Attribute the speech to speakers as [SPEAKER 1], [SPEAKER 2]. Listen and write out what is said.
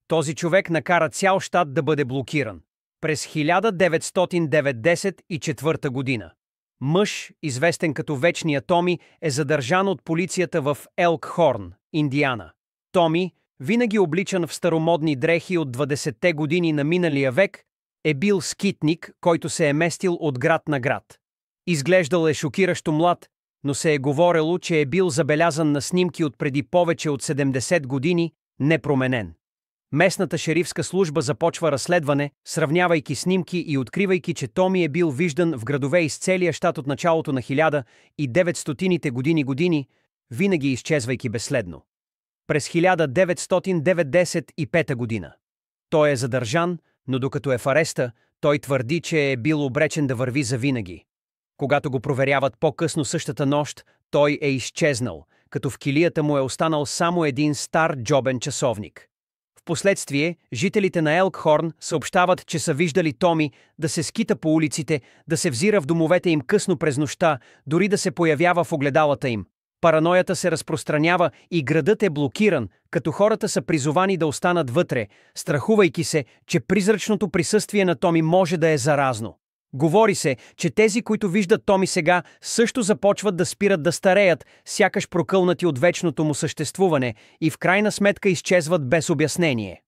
[SPEAKER 1] Този човек накара цял щат да бъде блокиран. През 1994 година. Мъж, известен като Вечния Томи, е задържан от полицията в Елкхорн, Индиана. Томи, винаги обличан в старомодни дрехи от 20-те години на миналия век, е бил скитник, който се е местил от град на град. Изглеждал е шокиращо млад, но се е говорело, че е бил забелязан на снимки от преди повече от 70 години, непроменен. Местната шерифска служба започва разследване, сравнявайки снимки и откривайки, че Томи е бил виждан в градове из целия щат от началото на 1900-те години, винаги изчезвайки безследно. През 1995 година. Той е задържан, но докато е в ареста, той твърди, че е бил обречен да върви завинаги. Когато го проверяват по-късно същата нощ, той е изчезнал, като в килията му е останал само един стар джобен часовник. Впоследствие, жителите на Елкхорн съобщават, че са виждали Томи да се скита по улиците, да се взира в домовете им късно през нощта, дори да се появява в огледалата им. Параноята се разпространява и градът е блокиран, като хората са призовани да останат вътре, страхувайки се, че призрачното присъствие на Томи може да е заразно. Говори се, че тези, които виждат Томи сега, също започват да спират да стареят, сякаш прокълнати от вечното му съществуване, и в крайна сметка изчезват без обяснение.